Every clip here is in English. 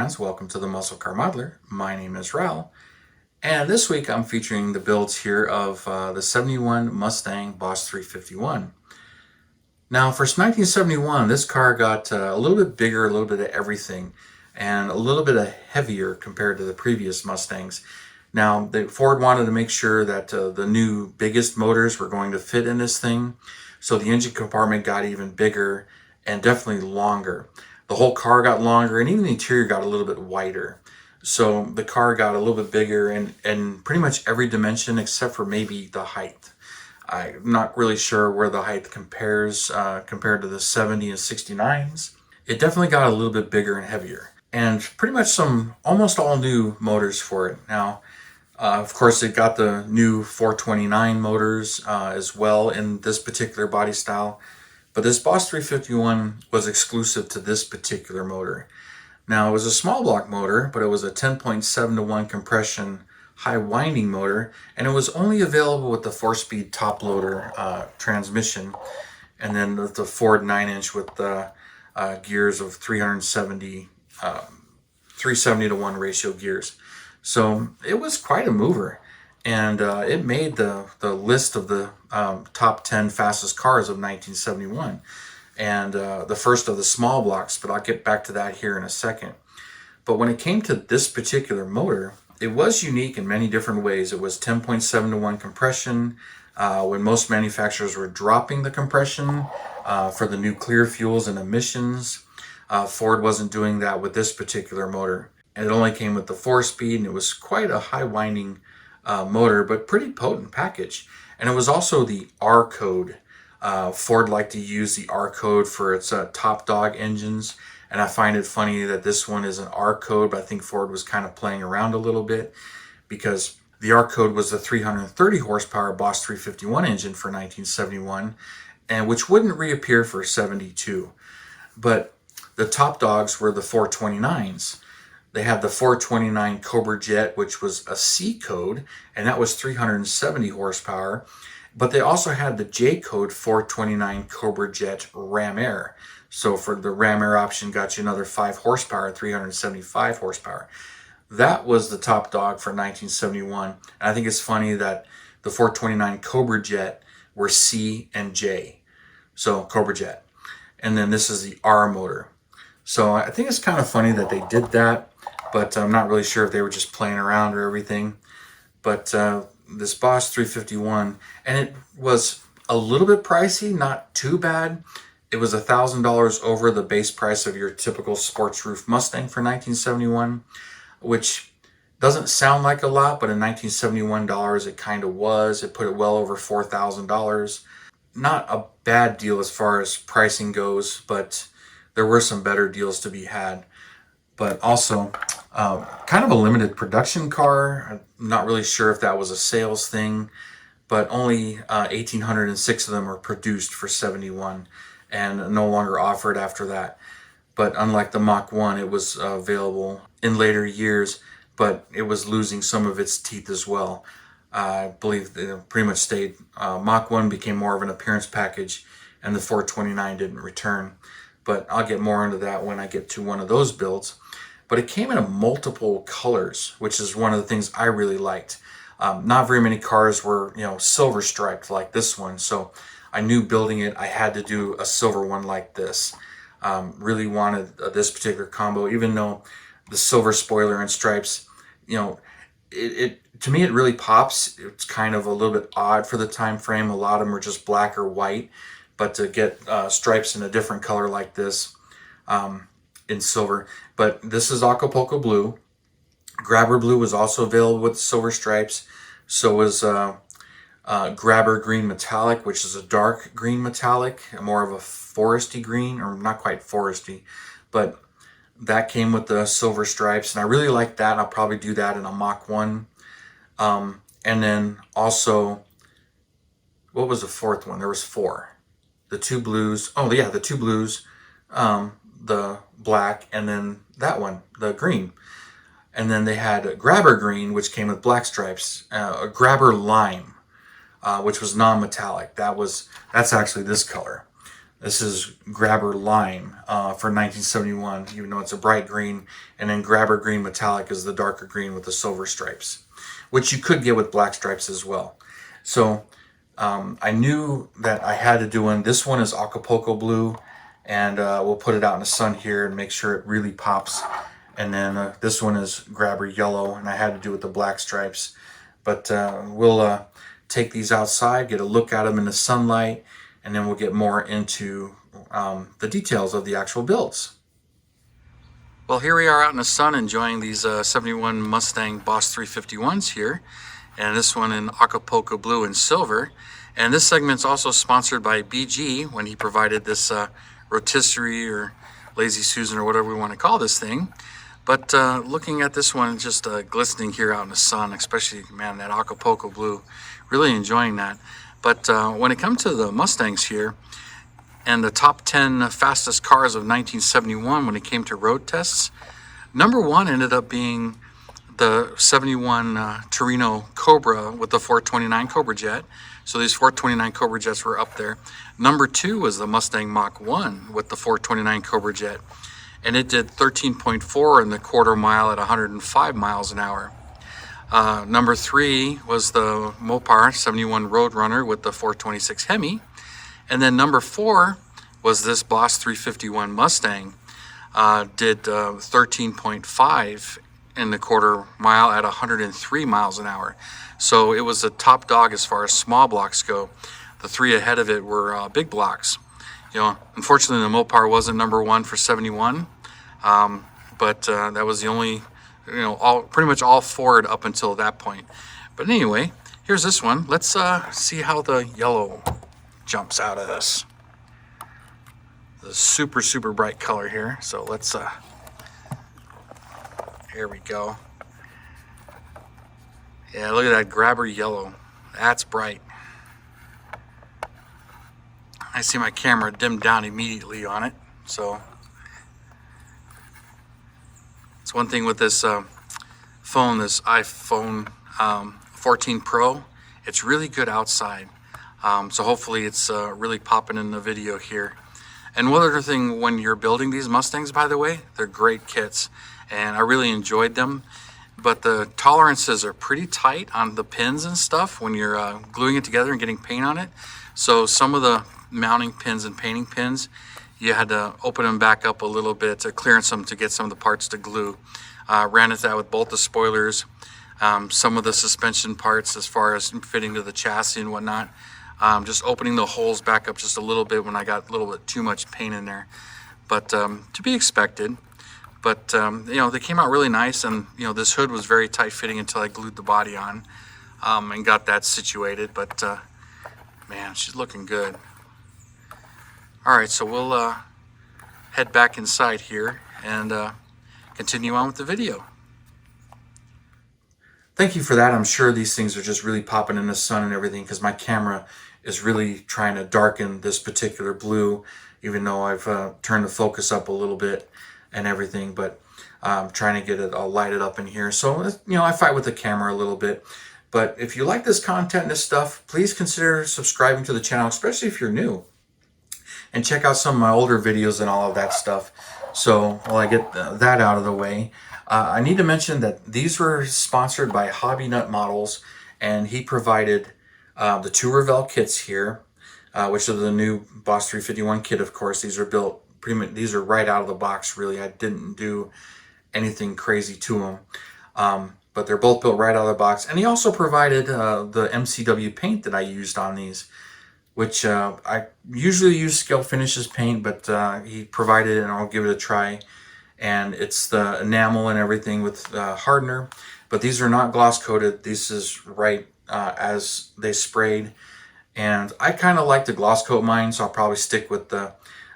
fans, welcome to the Muscle Car Modeler. My name is Revell, and this week I'm featuring the builds here of the 71 Mustang Boss 351. Now for 1971, this car got a little bit bigger, a little bit of everything, and a little bit heavier compared to the previous Mustangs. Now Ford wanted to make sure that the new biggest motors were going to fit in this thing, so the engine compartment got even bigger and definitely longer. The whole car got longer, and even the interior got a little bit wider. So the car got a little bit bigger in pretty much every dimension except for maybe the height. I'm not really sure where the height compares compared to the 70 and 69s. It definitely got a little bit bigger and heavier, and pretty much some almost all new motors for it. Now, of course, it got the new 429 motors as well in this particular body style. But this Boss 351 was exclusive to this particular motor. Now, it was a small block motor, but it was a 10.7 to 1 compression high winding motor, and it was only available with the 4-speed top loader transmission, and then with the Ford 9-inch with the gears of 370 to 1 ratio gears. So it was quite a mover, and it made the list of the top 10 fastest cars of 1971, and the first of the small blocks, but I'll get back to that here in a second. But when it came to this particular motor, it was unique in many different ways. It was 10.7 to 1 compression, when most manufacturers were dropping the compression for the new clear fuels and emissions. Ford wasn't doing that with this particular motor. And it only came with the 4-speed, and it was quite a high winding motor, but pretty potent package. And it was also the R code. Ford liked to use the R code for its top dog engines, and I find it funny that this one is an R code, but I think Ford was kind of playing around a little bit, because the R code was the 330 horsepower Boss 351 engine for 1971, and which wouldn't reappear for 72. But the top dogs were the 429s. They had the 429 Cobra Jet, which was a C code, and that was 370 horsepower. But they also had the J code 429 Cobra Jet Ram Air. So for the Ram Air option, got you another 5 horsepower, 375 horsepower. That was the top dog for 1971. And I think it's funny that the 429 Cobra Jet were C and J. So Cobra Jet. And then this is the R motor. So I think it's kind of funny that they did that, but I'm not really sure if they were just playing around or everything. But this Boss 351, and it was a little bit pricey, not too bad. It was $1,000 over the base price of your typical sports roof Mustang for 1971, which doesn't sound like a lot, but in 1971 dollars it kind of was. It put it well over $4,000. Not a bad deal as far as pricing goes, but there were some better deals to be had. But also kind of a limited production car. I'm not really sure if that was a sales thing, but only 1,806 of them were produced for 71 and no longer offered after that. But unlike the Mach 1, it was available in later years, but it was losing some of its teeth as well. I believe it pretty much stayed. Mach 1 became more of an appearance package, and the 429 didn't return. But I'll get more into that when I get to one of those builds. But it came in multiple colors, which is one of the things I really liked. Not very many cars were, silver striped like this one. So I knew building it, I had to do a silver one like this. Really wanted this particular combo, even though the silver spoiler and stripes, it to me it really pops. It's kind of a little bit odd for the time frame. A lot of them are just black or white, but to get stripes in a different color like this in silver. But this is Acapulco Blue. Grabber Blue was also available with silver stripes. So was Grabber Green Metallic, which is a dark green metallic, more of a foresty green, or not quite foresty, but that came with the silver stripes, and I really like that. I'll probably do that in a Mach 1. And then also, what was the fourth one? There was 4. The 2 blues. Oh yeah, the 2 blues, the black, and then that one, the green. And then they had Grabber Green, which came with black stripes, Grabber Lime, which was non-metallic. That's actually this color. This is Grabber Lime for 1971, even though it's a bright green. And then Grabber Green Metallic is the darker green with the silver stripes, which you could get with black stripes as well. So I knew that I had to do one. This one is Acapulco Blue, and we'll put it out in the sun here and make sure it really pops. And then this one is Grabber Yellow, and I had to do with the black stripes. But we'll take these outside, get a look at them in the sunlight, and then we'll get more into the details of the actual builds. Well, here we are out in the sun enjoying these 71 Mustang Boss 351s here, and this one in Acapulco Blue and Silver. And this segment's also sponsored by BG when he provided this rotisserie or Lazy Susan or whatever we want to call this thing. But looking at this one, just glistening here out in the sun, especially, man, that Acapulco Blue, really enjoying that. But when it comes to the Mustangs here, and the top 10 fastest cars of 1971 when it came to road tests, number one ended up being the 71 Torino Cobra with the 429 Cobra Jet. So these 429 Cobra Jets were up there. Number two was the Mustang Mach 1 with the 429 Cobra Jet, and it did 13.4 in the quarter mile at 105 miles an hour. Number three was the Mopar 71 Roadrunner with the 426 Hemi. And then number four was this Boss 351 Mustang. Did 13.5 in the quarter mile at 103 miles an hour. So it was a top dog as far as small blocks go. The three ahead of it were big blocks. You know, unfortunately the Mopar wasn't number one for 71, but that was the only, you know, pretty much all Ford up until that point. But anyway, here's this one. Let's see how the yellow jumps out of this. The super, super bright color here. So let's, here we go. Yeah, look at that Grabber yellow. That's bright. I see my camera dimmed down immediately on it. So it's one thing with this phone, this iPhone 14 Pro. It's really good outside. So hopefully it's really popping in the video here. And one other thing, when you're building these Mustangs, by the way, they're great kits, and I really enjoyed them. But the tolerances are pretty tight on the pins and stuff when you're gluing it together and getting paint on it. So some of the mounting pins and painting pins, you had to open them back up a little bit to clearance them to get some of the parts to glue. Ran into that with both the spoilers, some of the suspension parts as far as fitting to the chassis and whatnot. Just opening the holes back up just a little bit when I got a little bit too much paint in there. But to be expected. But you know, they came out really nice, and you know, this hood was very tight fitting until I glued the body on and got that situated. But man, she's looking good. All right, so we'll head back inside here and continue on with the video. Thank you for that. I'm sure these things are just really popping in the sun and everything, because my camera is really trying to darken this particular blue, even though I've turned the focus up a little bit and everything, but I'm trying to get it all lighted up in here. So, you know, I fight with the camera a little bit. But if you like this content and this stuff, please consider subscribing to the channel, especially if you're new. And check out some of my older videos and all of that stuff. So while I get that out of the way, I need to mention that these were sponsored by Hobby Nut Models, and he provided the two Revell kits here, which are the new Boss 351 kit. Of course, these are built pretty much, these are right out of the box, really. I didn't do anything crazy to them, but they're both built right out of the box. And he also provided the MCW paint that I used on these, which I usually use Scale Finishes paint, but he provided it, and I'll give it a try. And it's the enamel and everything with hardener, but these are not gloss coated. This is right as they sprayed, and I kind of like to gloss coat mine, so I'll probably stick with the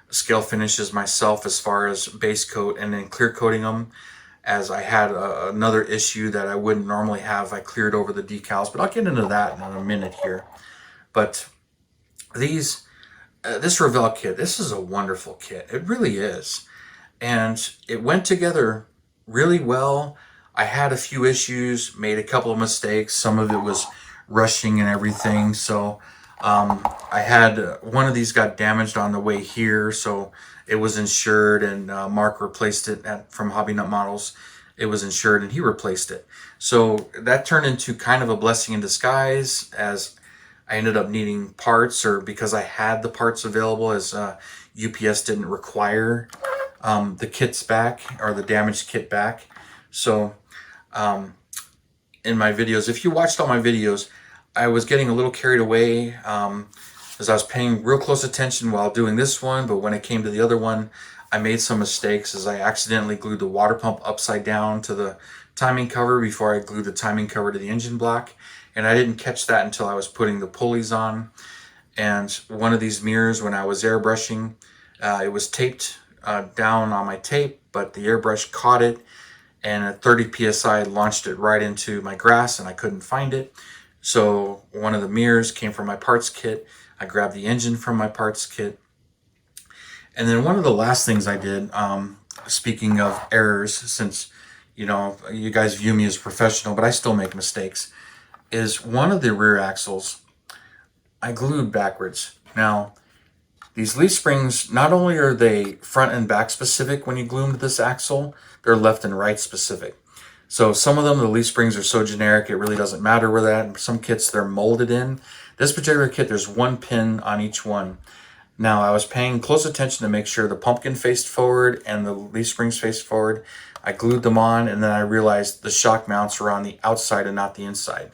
Scale Finishes myself as far as base coat and then clear coating them, as I had another issue that I wouldn't normally have. I cleared over the decals, but I'll get into that in a minute here. But these this Revell kit, this is a wonderful kit. It really is. And it went together really well. I had a few issues, made a couple of mistakes. Some of it was rushing and everything. So I had one of these got damaged on the way here, so it was insured, and Mark replaced it from Hobby Nut Models. It was insured, and he replaced it. So that turned into kind of a blessing in disguise, as I ended up needing parts, or because I had the parts available, as UPS didn't require the kits back, or the damaged kit back. So in my videos, if you watched all my videos, I was getting a little carried away, as I was paying real close attention while doing this one, but when it came to the other one, I made some mistakes, as I accidentally glued the water pump upside down to the timing cover before I glued the timing cover to the engine block, and I didn't catch that until I was putting the pulleys on. And one of these mirrors, when I was airbrushing, it was taped down on my tape, but the airbrush caught it, and at 30 psi launched it right into my grass, and I couldn't find it. So one of the mirrors came from my parts kit. I grabbed the engine from my parts kit. And then one of the last things I did, speaking of errors, since you guys view me as professional, but I still make mistakes, is one of the rear axles I glued backwards. Now, these leaf springs, not only are they front and back specific when you glue them to this axle, they're left and right specific. So some of them, the leaf springs are so generic, it really doesn't matter where that. In some kits, they're molded in. This particular kit, there's one pin on each one. Now, I was paying close attention to make sure the pumpkin faced forward and the leaf springs faced forward. I glued them on, and then I realized the shock mounts were on the outside and not the inside.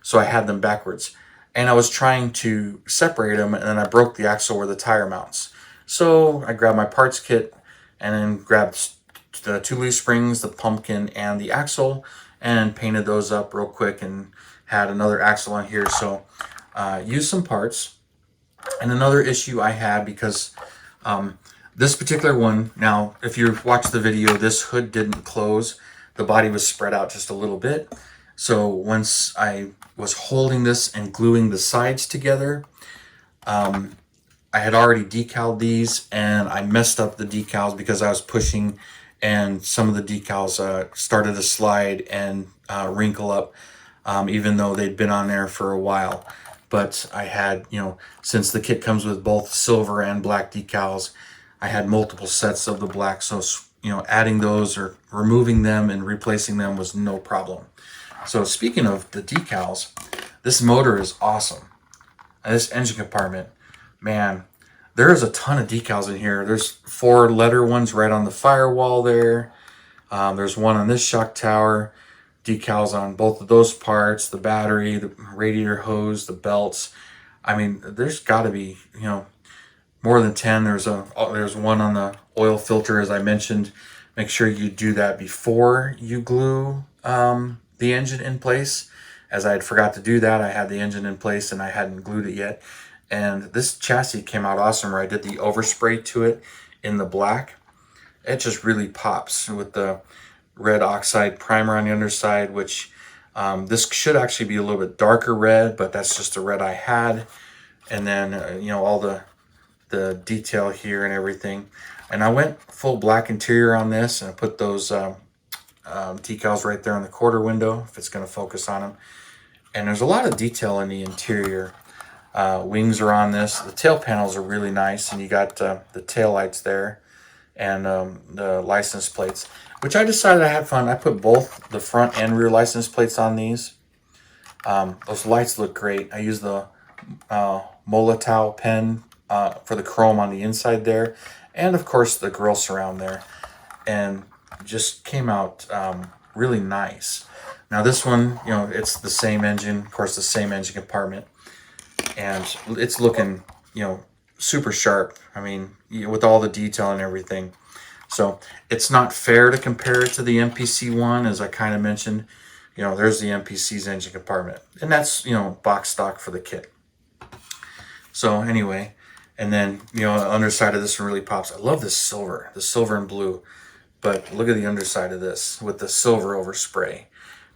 So I had them backwards. And I was trying to separate them, and then I broke the axle where the tire mounts. So I grabbed my parts kit and then grabbed the 2 leaf springs, the pumpkin, and the axle, and painted those up real quick, and had another axle on here. So used some parts. And another issue I had, because this particular one, now if you've watched the video, this hood didn't close. The body was spread out just a little bit. So once I was holding this and gluing the sides together, I had already decaled these, and I messed up the decals because I was pushing, and some of the decals started to slide and wrinkle up, even though they'd been on there for a while. But I had, since the kit comes with both silver and black decals, I had multiple sets of the black. So, adding those or removing them and replacing them was no problem. So speaking of the decals, this motor is awesome. And this engine compartment, man, there is a ton of decals in here. There's 4 letter ones right on the firewall there. There's one on this shock tower. Decals on both of those parts, the battery, the radiator hose, the belts. I mean, there's got to be, more than 10. There's one on the oil filter, as I mentioned. Make sure you do that before you glue the engine in place, as I had forgot to do that. I had the engine in place and I hadn't glued it yet. And this chassis came out awesome, where I did the overspray to it in the black. It just really pops with the red oxide primer on the underside, which this should actually be a little bit darker red, but that's just the red I had. And then all the detail here and everything. And I went full black interior on this, and I put those decals right there on the quarter window, if it's going to focus on them. And there's a lot of detail in the interior. Wings are on this. The tail panels are really nice, and you got the tail lights there, and the license plates, which I decided I had fun. I put both the front and rear license plates on these. Those lights look great. I used the Molotow pen for the chrome on the inside there, and of course the grill surround there, and just came out really nice. Now this one, it's the same engine, of course, the same engine compartment, and it's looking, super sharp. I mean, with all the detail and everything. So it's not fair to compare it to the MPC one, as I kind of mentioned. There's the MPC's engine compartment, and that's, box stock for the kit. So anyway, and then, the underside of this one really pops. I love this silver and blue, but look at the underside of this with the silver overspray.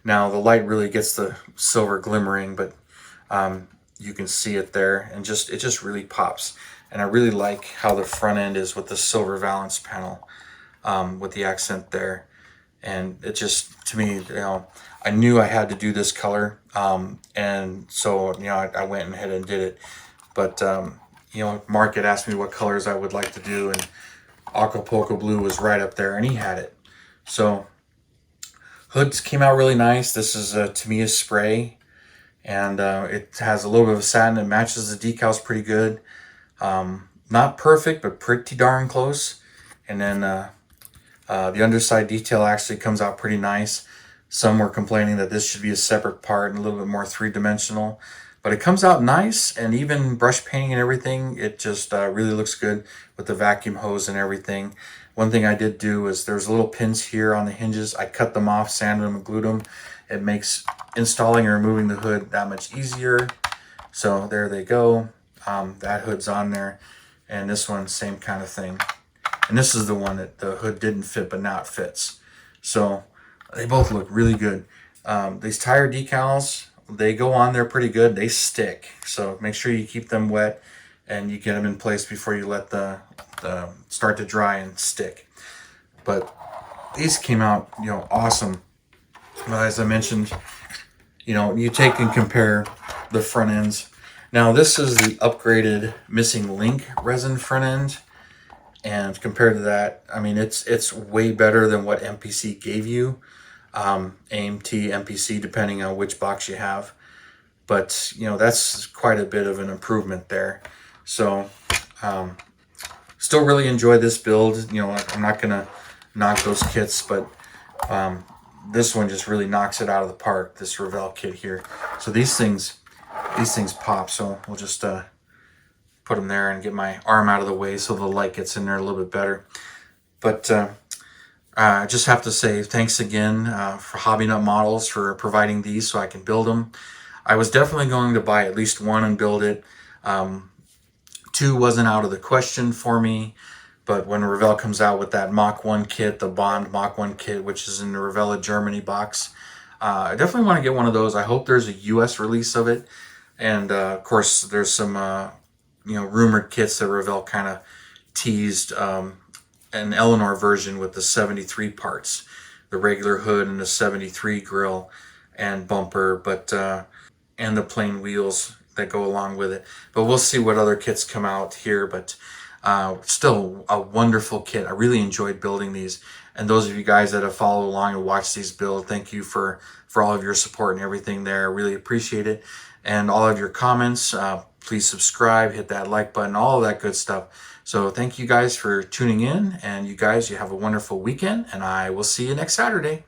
Now the light really gets the silver glimmering, but you can see it there, and it just really pops. And I really like how the front end is with the silver valance panel, with the accent there. And it just, to me, I knew I had to do this color, and so I went ahead and did it. But you know, Mark had asked me what colors I would like to do, and Acapulco blue was right up there, and he had it. So hoods came out really nice. This is a Tamiya spray, and it has a little bit of satin. It matches the decals pretty good. Not perfect, but pretty darn close. And then the underside detail actually comes out pretty nice. Some were complaining that this should be a separate part and a little bit more three-dimensional. But it comes out nice, and even brush painting and everything, it just really looks good with the vacuum hose and everything. One thing I did do is there's little pins here on the hinges. I cut them off, sanded them, and glued them. It makes installing and removing the hood that much easier. So there they go. That hood's on there. And this one, same kind of thing. And this is the one that the hood didn't fit, but now it fits. So they both look really good. These tire decals, they go on there pretty good. They stick. So make sure you keep them wet and you get them in place before you let the start to dry and stick. But these came out, you know, awesome. As I mentioned, you know, you take and compare the front ends. Now this is the upgraded missing link resin front end, and compared to that, I mean, it's way better than what MPC gave you. AMT, MPC, depending on which box you have. But you know, that's quite a bit of an improvement there. So still really enjoy this build. You know, I'm not gonna knock those kits, but this one just really knocks it out of the park, this Revell kit here. So these things pop. So we'll just put them there and get my arm out of the way so the light gets in there a little bit better. But I just have to say thanks again for Hobby Nut Models for providing these so I can build them. I was definitely going to buy at least one and build it. Two wasn't out of the question for me, but when Revell comes out with that Mach 1 kit, the Bond Mach 1 kit, which is in the Revell Germany box, I definitely want to get one of those. I hope there's a US release of it. And of course, there's some you know, rumored kits that Revell kind of teased. An Eleanor version with the 73 parts, the regular hood and the 73 grill and bumper, but and the plain wheels that go along with it. But we'll see what other kits come out here. But still a wonderful kit. I really enjoyed building these. And those of you guys that have followed along and watched these build, thank you for all of your support and everything there. Really appreciate it. And all of your comments, please subscribe, hit that like button, all of that good stuff. So thank you guys for tuning in, and you guys, you have a wonderful weekend, and I will see you next Saturday.